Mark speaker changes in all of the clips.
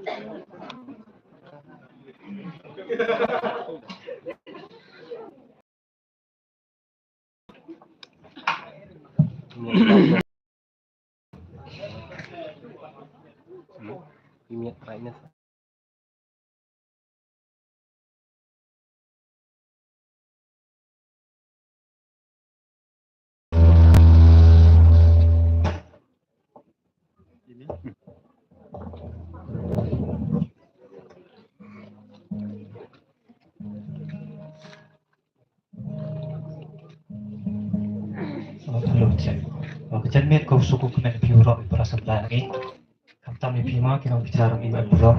Speaker 1: Limit brightness.
Speaker 2: Hello, cek. Kejan met kau suku kemen piuro perasa belani. Kami pima kita bicara bina piuro.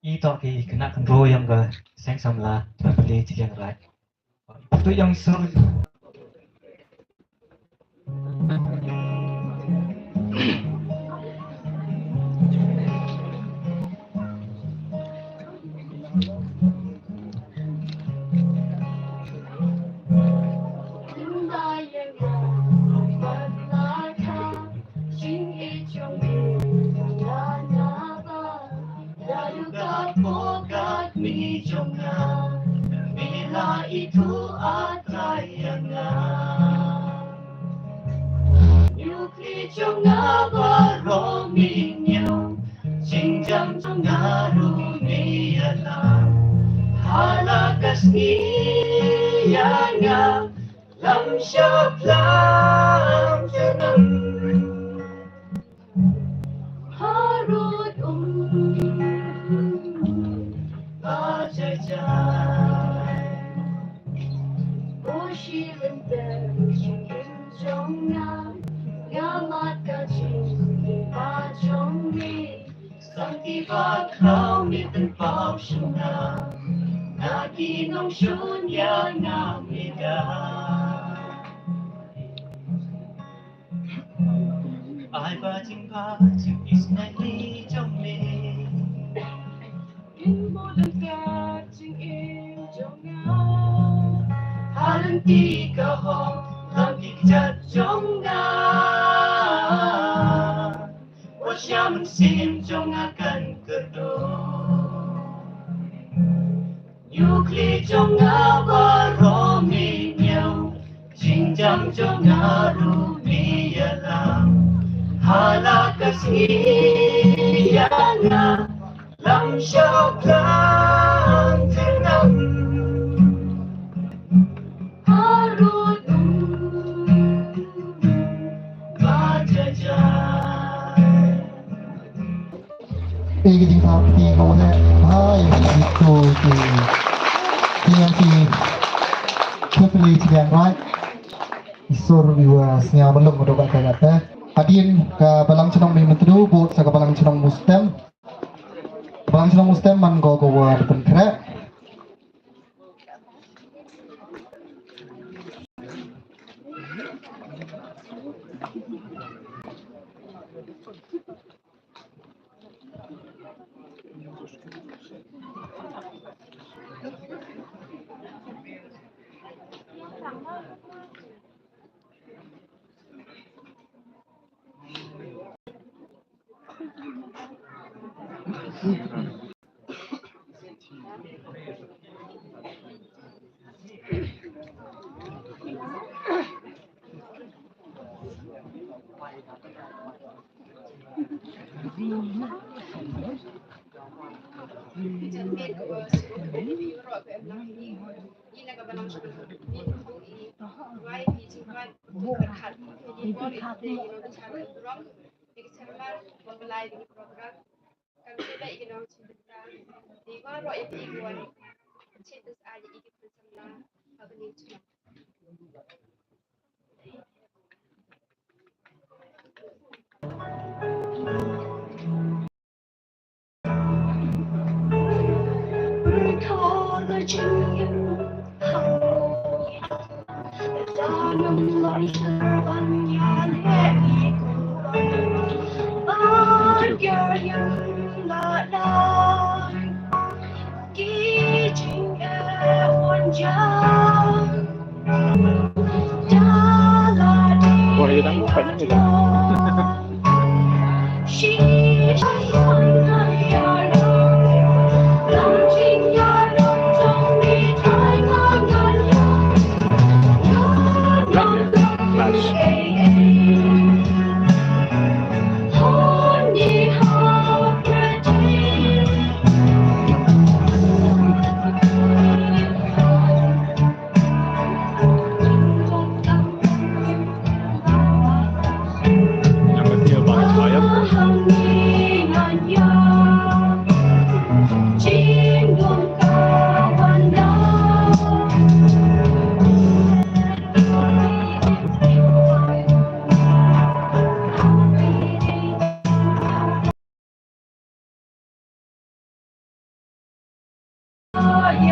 Speaker 2: Itu ki kena kendro yang ke seng samla beli cik yang rai. Itu yang seru.
Speaker 3: Itu atrayana Yukli jonga barominyo Singjam jonga rumiyala Halagas niyanga Lam syablam janam Harut bajajah Tiba kau ni tempau suna Nagi nong shunya namida Ai bajing isna ni jomne Inmo dekat jing in jonga Halanti kaho Lampi kejat jonga Wasyaman sim jonga kan kedua Yukli jonga baromi nyau Jingjam jonga rumi alam Halakas ngiyana Lam syablang tenang Harut bajajah
Speaker 4: Cái điện thoại thì có thể hai itu thì yang si totally tidak right isur viewers nya belum mendapat kata hadirin ke balang cenong mentru buat sa balang cenong mustem man go war pentra She
Speaker 1: Ini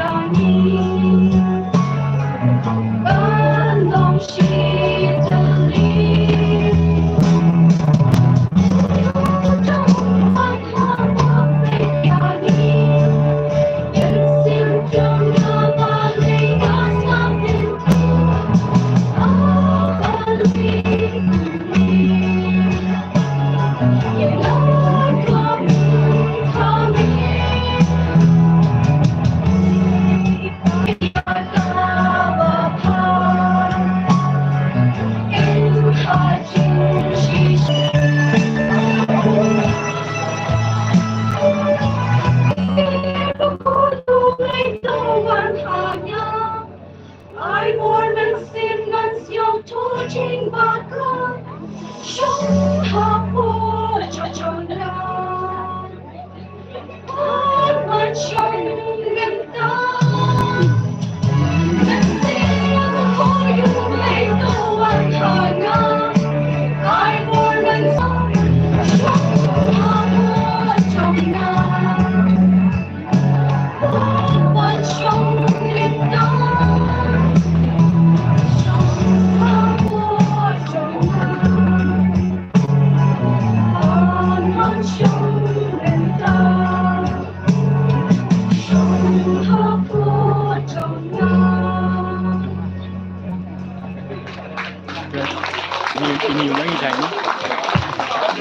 Speaker 1: lagi tadi.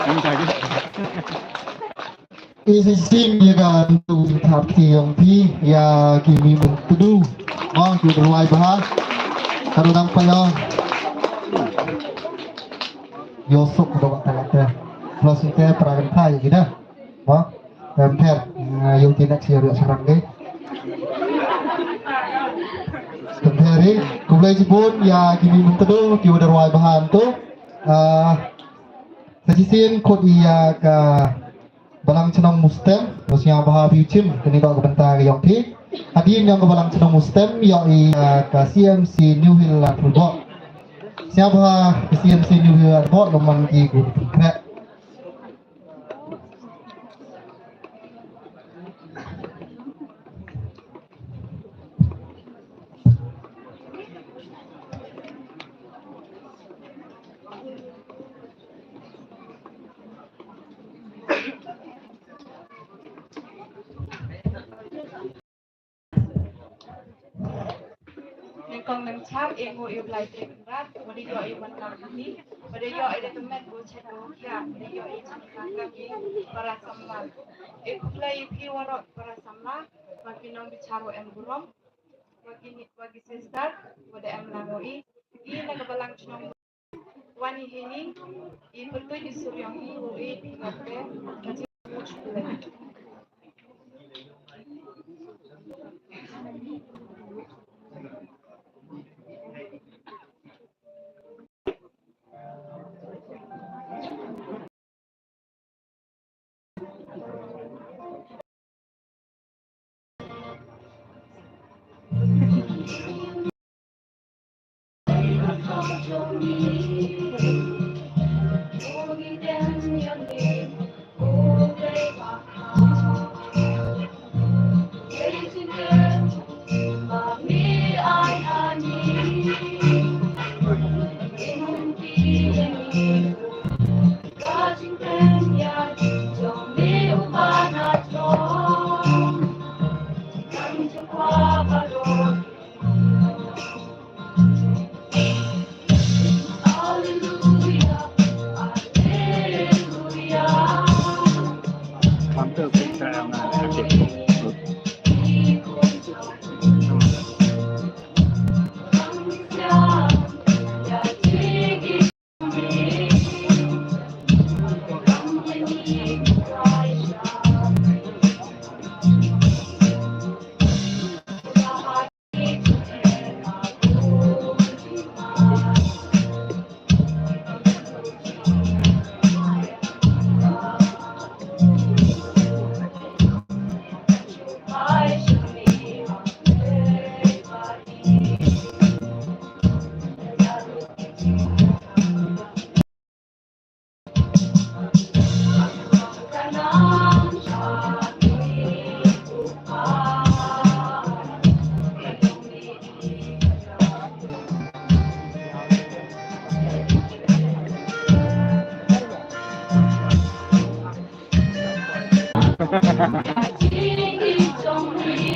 Speaker 1: Ini tadi.
Speaker 4: Isisin ya kan tu tapi yang pi ya kimi mentudu oh tu berwai bah kalau nampak ya yosok doa talaknya kalau kita peragan thai gitu oh dan per yang tidak siap serang deh Temperi kumulai jipun ya kimi mentudu kiu berwai bahan tu sesisin kod iya ka balang cenong mustem terusnya bahas biucim kini dok bentar yang pi hadin yang ke balang cenong mustem yoi ke CMC New Hill Football siapa CMC New Hill Football nomor di grup tiga
Speaker 3: Kong nang chap ego e blai te rat bari yo e man kam ni bari yo e de met go chado kya bari yo e chan ka ki para samma e blai ki waro para samma bagi nong bicharo em gurom bagi sister wada em langoi i na kabalang chnong wani hini i pertu di suryong i wo e ngate kaji much blai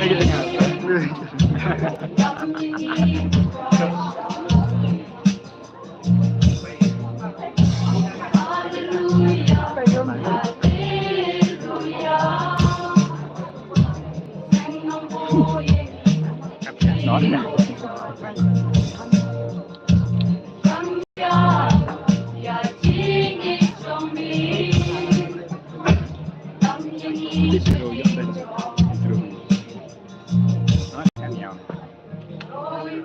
Speaker 1: Lagi dengar. Nói nè.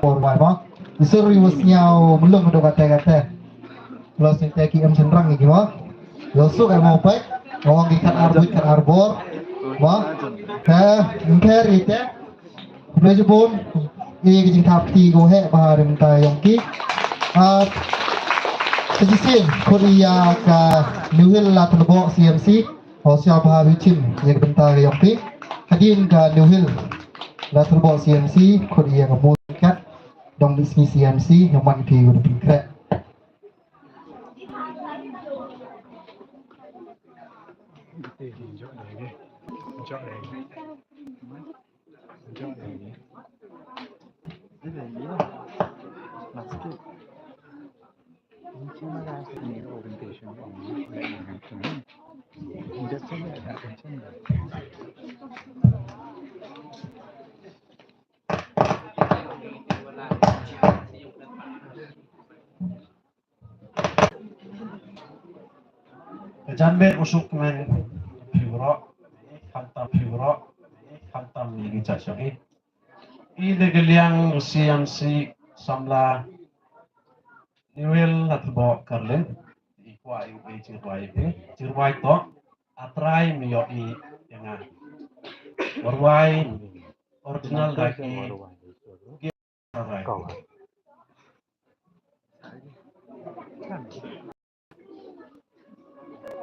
Speaker 4: Por mo. Isuri was nhau belum ada kata-kata. Lo sinta ki am senrang iki mo. Lo su ka mo pai. Ngawang ikan arbor. Mo. Ngker ite. Bejubun. Ini kijing tapti go he bahar minta yongki. Sejisin Korea ka Newhill la telbo CMC. Osia bahar wicim yang bentar yongki. Hadin ka Newhill la telbo CMC Korea ka musikat. Dong bisnis CMC nyaman pi udah pingkret.
Speaker 2: Jangan usuk men pura, hantam lagi cacok. Ini geliang CMC samla Newhill atau bawa kerlen, ikwa cirwai to, atrai miyoi yang warwai original lagi. Untuk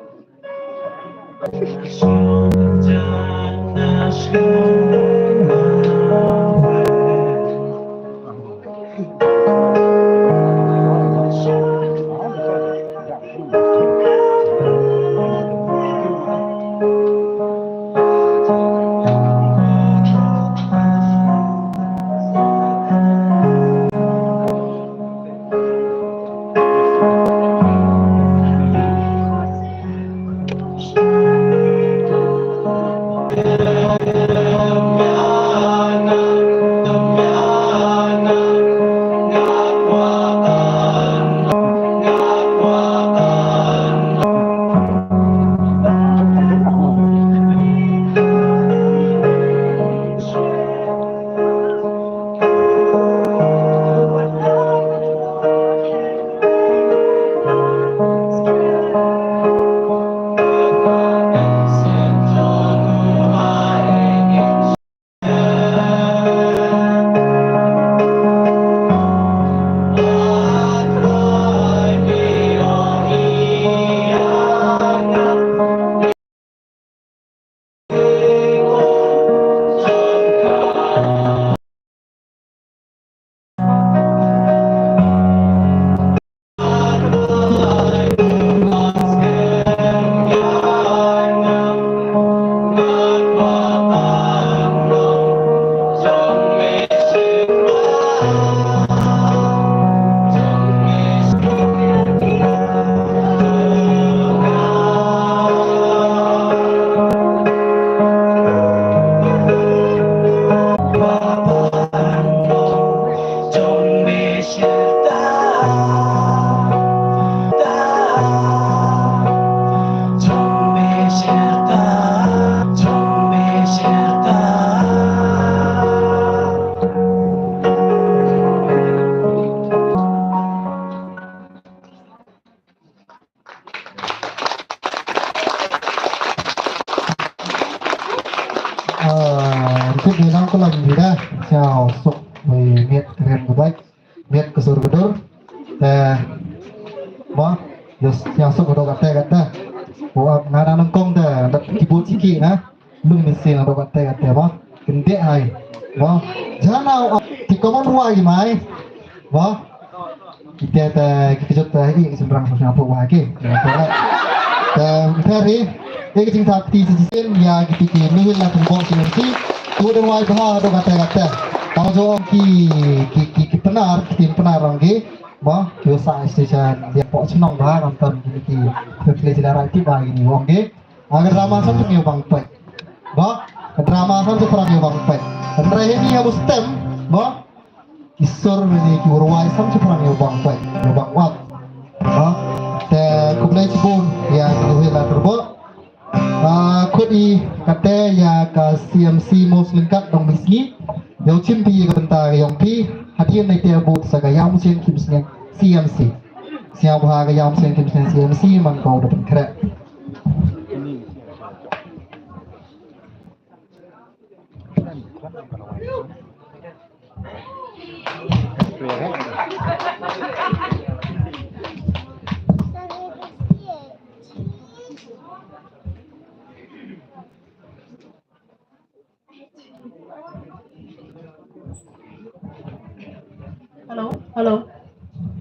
Speaker 2: bilang ko lang bida siya sok may miet keren gubay miet kesur gedur mo jos siya sok gedur kata buat ngara nengkong dah dat kibut siki na lung mesin gedur kata mo gende ai mo jangan di komon huai mai mo kita jot ini seberang sosial apa lagi dan hari ini kita ti sisiin ya kita Newhill la tembo CMC
Speaker 4: Udah mulai bahas tu kata-kata. Kalau jawab ki benar, tim benar orang ki, bah kiosa station dia pok senang bah nonton ki pilih jelara itu bah ini orang ki. Agar drama sam tu bang pai, bah drama sam tu perang bang pai. Andra ini yang mustem, bah isor ini ki urwai sam tu perang bang pai, bang wat, bah te kumlai cibun ya tu lah terbo. Kodi kata ya ke CMC most lengkap dong misni yang cimpi ke bentar yang pi hadiah naik dia buat saga yang musim kimsnya CMC siapa harga yang musim kimsnya CMC man kau dapat kerap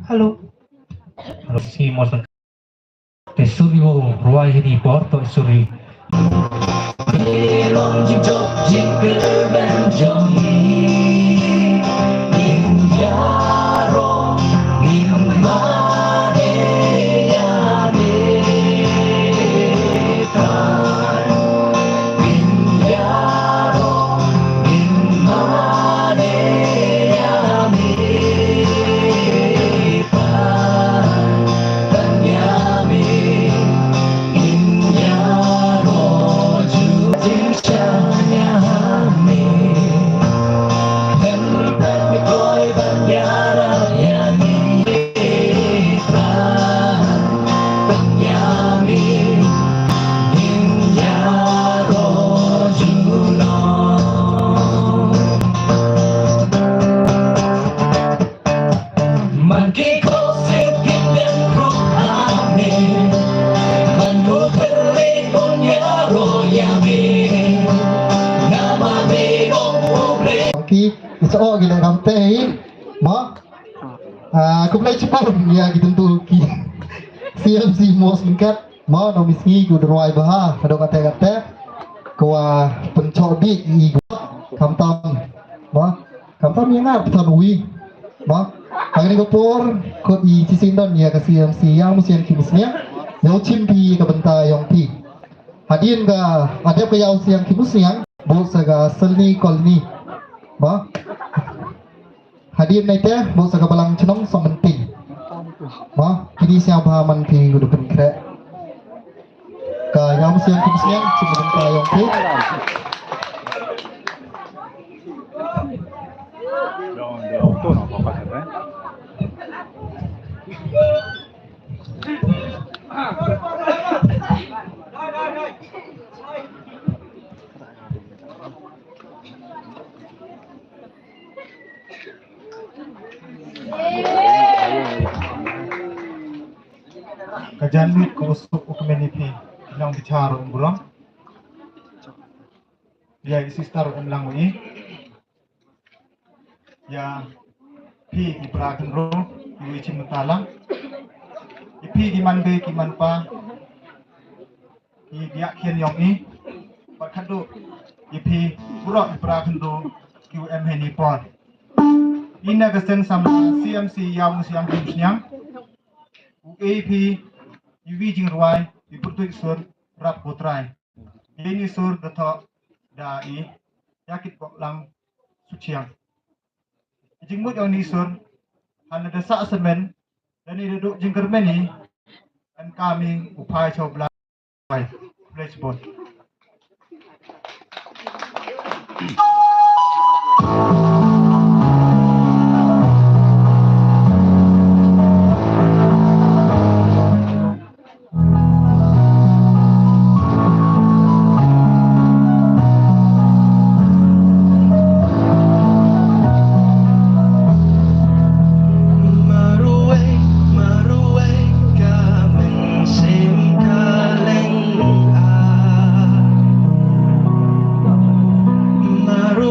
Speaker 2: Halo si mosen tesuri wo ruai hini porto suri long jing jok jing ben jong yaro imane ya oh gila kampai ma aku mulai cepat ya gitu tuh ki CMC mau singkat ma nomis ni ku deruai bah pada kata-kata kau pencobi i kamtam ma kamtam yang ngar pesan ui ma hari ni kopor kod i cisindon ya ke CMC yang musim kimusnya yang cimpi ke bentar yang pi hadirin ke ada ke yang siang kimusnya bos aga selni kolni ma hadir naik teh bos agak balang cenong sementing, mah kini siapa haman pi udah penkret, kayam siang kini siang sebelum kayong pi, kajian mit kusuk community yang bicara umbulang ya isi star umlang ini ya pi di perakan ro di cimetalang pi di mande ki manpa di dia kian yang ini bakado pi buruk di perakan ro QM heni pot ina gasen sama CMC yang siang kimsnya UAP UV jing ruai di pertuik sur rap potrai ini sur dato dai yakit boklang suciang jing mut yang ni sur hana desa semen dan ini duduk jing kermeni dan kami upai coba play sport
Speaker 5: Maru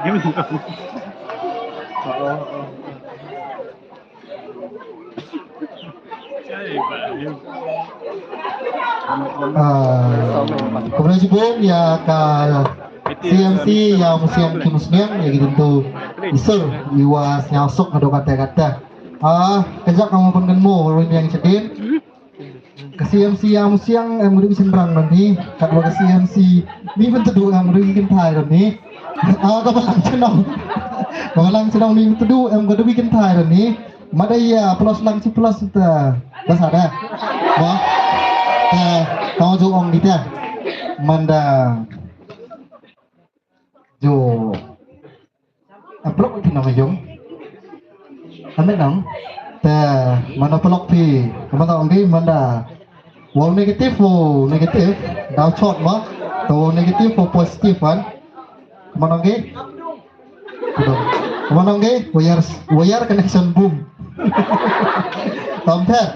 Speaker 1: dia minta.
Speaker 4: Kemudian juga ya ke CMC yang musim kimusnya ya gitu tuh isul iwas nyasuk ada kata-kata kejak kamu pun kenmu orang yang cedin ke CMC yang musim yang mudah bisa berang nanti kalau ke CMC ini pun teduh yang mudah bikin thai nanti kapalang cenong ini teduh yang mudah bikin thai nanti mana ya plus lang si plus itu bahasa ada bah kamu jong di teh manda jo upload itu nama jong anda nang teh mana pelok pi mana orang di mana wow negatif dah shot mah wow negatif wow positif kan mana orang di mana orang di wire connection boom Tomter,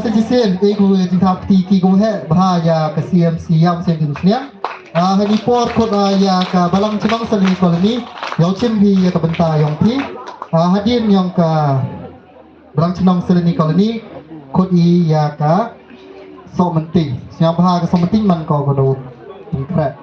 Speaker 4: sejisin, aku jika tiki ku bahaya ke CMC yang sejenisnya. Hari por kot ya ke balang cemang seni koloni, yang cembi ya ke bentar yang ti. Hadir yang ke balang cemang seni koloni, kot ya ke sok menting. Siapa bahaya ke sok menting man kau kodo konkret.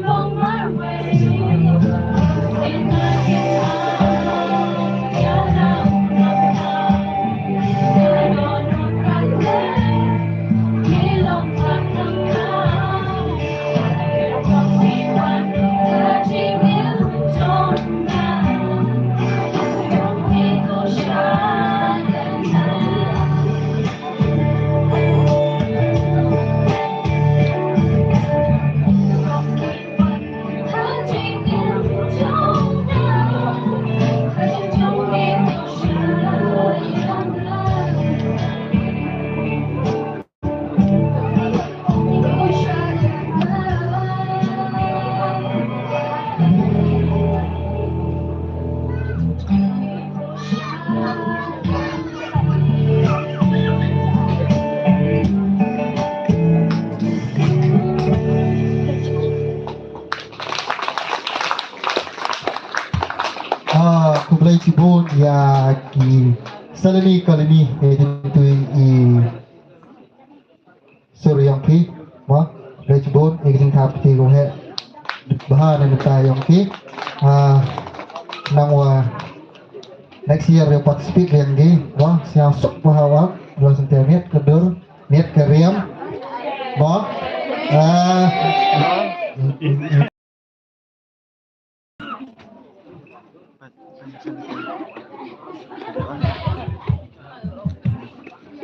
Speaker 5: along my way. In the
Speaker 4: Kublai Tibun ya ki salani kalani itu i Suryang Pi wah Kublai Tibun ingin kapti ko he bahan na tayong ki nang next year we participate yang gi wah siang sok bahawak dua sentimet kedur niat keriam wah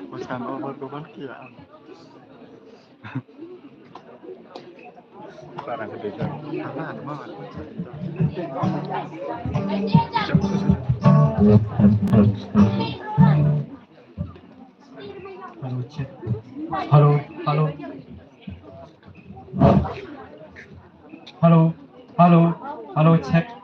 Speaker 1: Macam obat-obat kira. Barang gede kan. Ada banget.
Speaker 2: Halo cek. Halo, halo. Halo, halo, halo cek.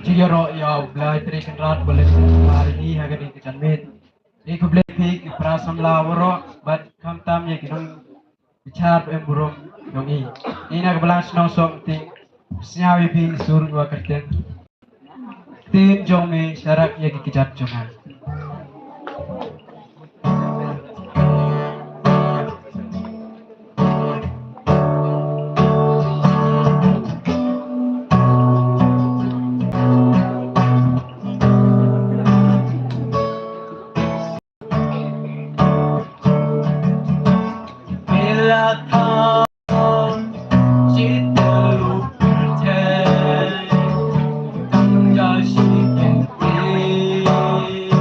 Speaker 2: Jika roh ya belai terikan rat boleh hari ini harga di kejanmet. Ini boleh pik perasaan lawaro, but kam tam ya kita bicara burung dongi. Ini nak belang senang sok ting siawi ping sur dua kerja. Tin jong me syarat ya kejat jongan. Hãy subscribe cho kênh Ghiền Mì Gõ để không bỏ lỡ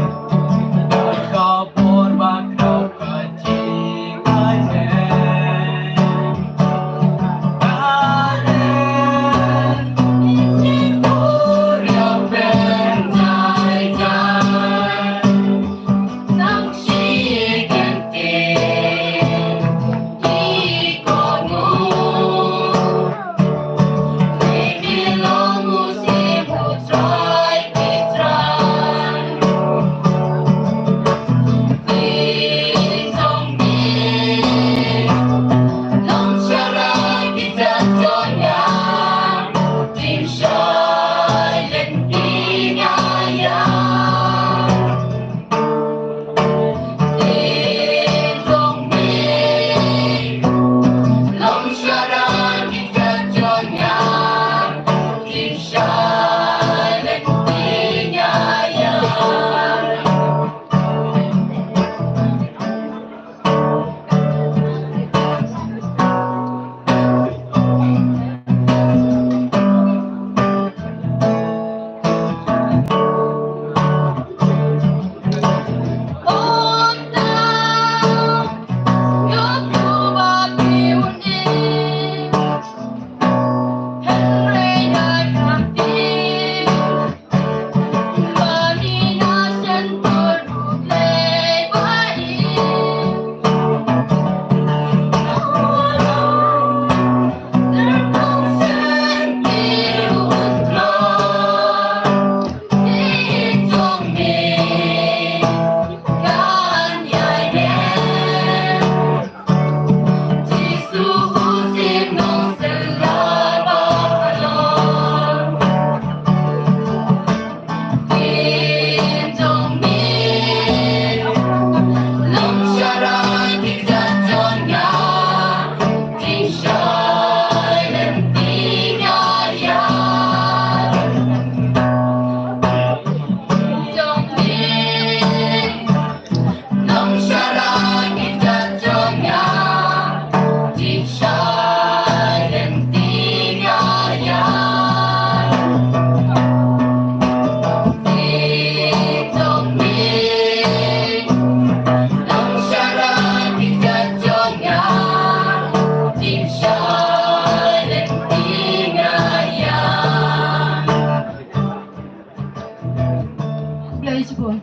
Speaker 5: Jepun.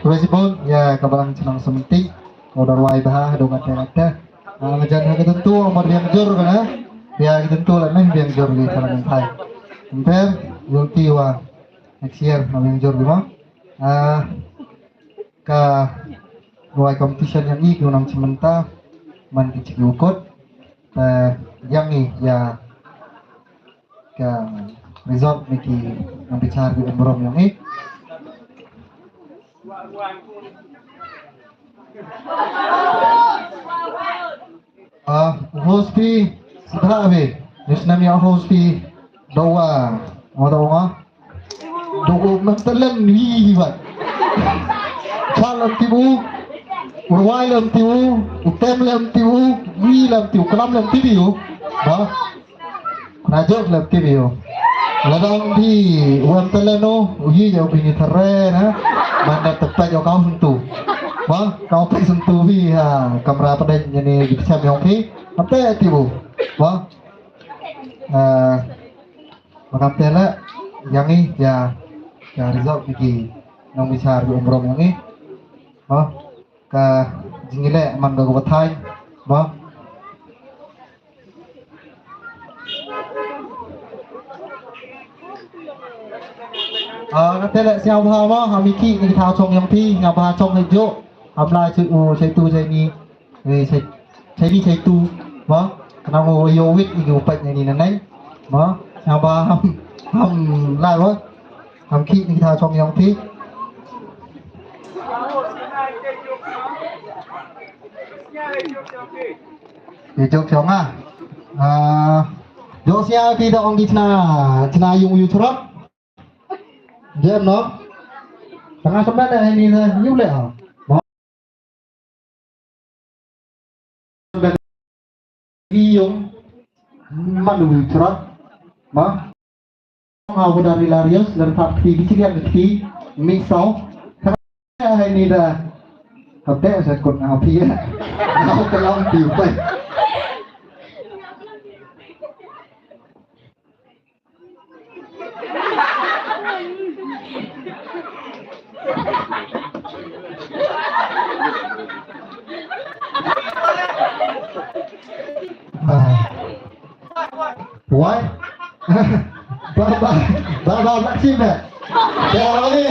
Speaker 4: Respon ya kabalang senang sementing modal wai bah do kata ngajan ketentu umur yang jur kana ya ketentu lah nang yang jur di kalangan Thai compare yulti wa next year yang jur di mah ka wai competition yang ini kunang sementa man kicik ukut yang ni ya ka result niki yang bicara di umur yang ini host fee setelah be Islam yang host fee doa mau tahu nggak doa mentelan ni buat kalau tibu urwai lam tibu utem lam tibu wi lam tibu kelam lam tibu bah najok lam tibu ladang di uam teleno uji jauh bini terena mana tepat jauh kau sentuh wah kau pergi sentuh vi kamera pada jadi bisa yang pi apa tibu wah makam tela yang ini ya result bagi nong bisa di umroh yang ini wah ke jingile man gak Thai wah nanti lek siapa mah kami ki ni tahu cong yang pi ngapa cong hijau apply cai tu cai ni cai tu mah kenapa yo wit ni upat ni nanai mah ngapa ham lai mah ham ki ni tahu cong yang pi hijau cong jo siapa pi dah orang di cina yung YouTube dia no tengah sebenarnya ini lah you leh yung malu cerah mah ngau dari larius dan fakti kecil yang kecil misal tengah ini dah apa saya kut ngau pia ngau kelam tiu pai Why? Baba maxim dah. Ya lagi.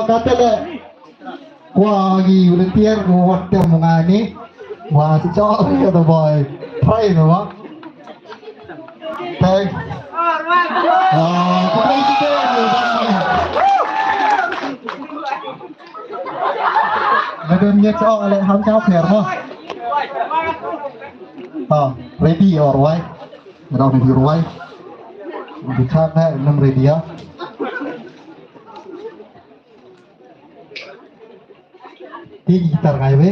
Speaker 4: Kata dah. Wah lagi volunteer buat yang mengani. Wah sejauh ni kata boy. Try tu wah. Thank. Kau kita ni. Nadun niat soal oleh ham cakap fair mah. Ready or why?เราready or why? Di sana enam ready ya. Tinggi gitar kaya be.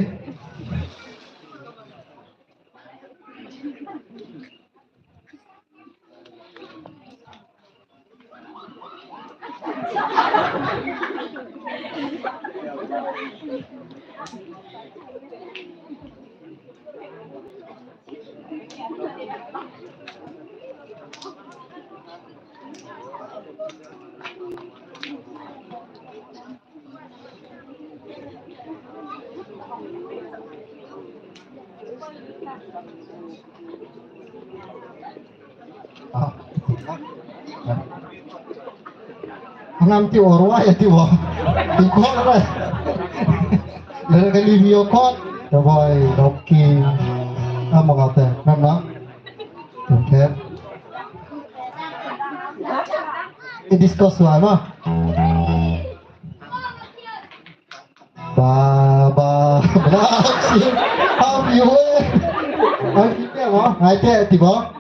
Speaker 4: Ngam ti orwa ya ti wo. Ti ko apa? Dari kali video call, ya boy, doki. Apa kata? Nama? Oke. Ini diskus apa? Baba, beraksi. How you? Kita apa? Kita tiba.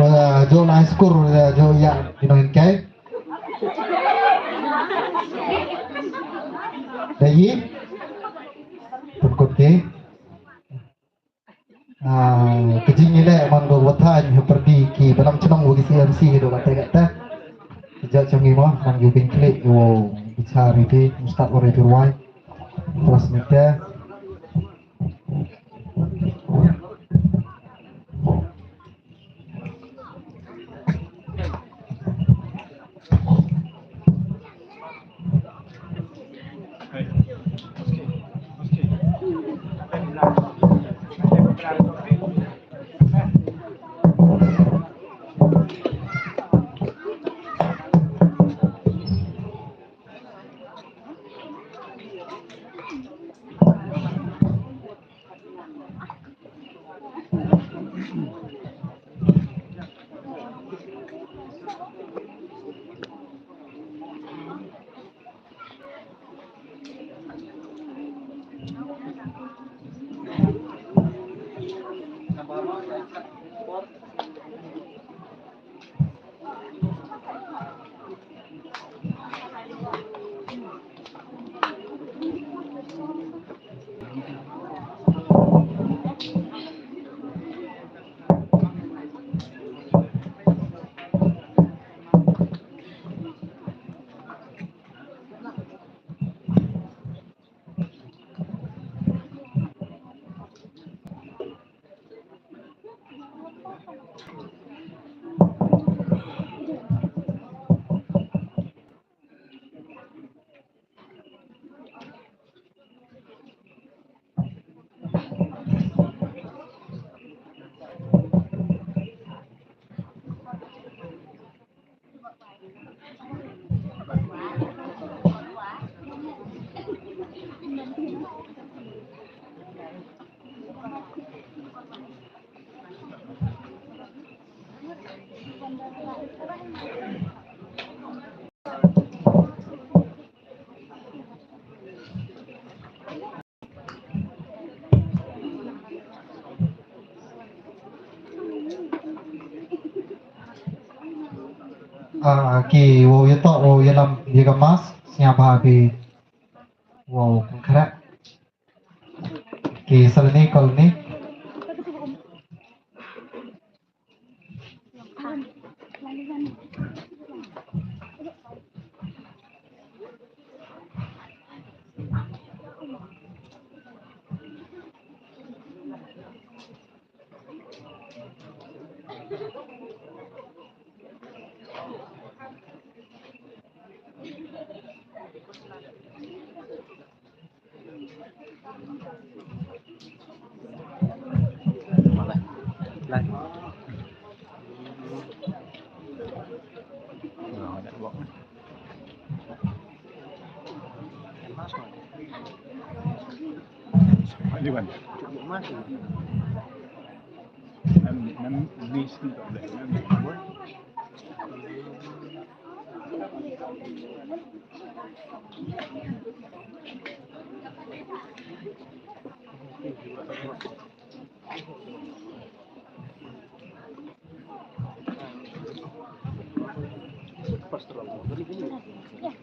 Speaker 4: Wah, jo nice skur, jo ya, dinoin kai. Lagi, tukut ke, kecil ni lah, mangga watan seperti ki dalam cenang bagi CMC gitu kata-kata. Sejak canggih mah, mangga bingklik, yo bicara itu mustaq orang berwai, terus mereka. Ki wo ye to wo ye lam ye ga mas nya ba bi wo khara ki salni kolni
Speaker 1: Lại. Rồi, đã bỏ. Đi gần. Năm đi xin gọi để năm muốn. Pas terlalu.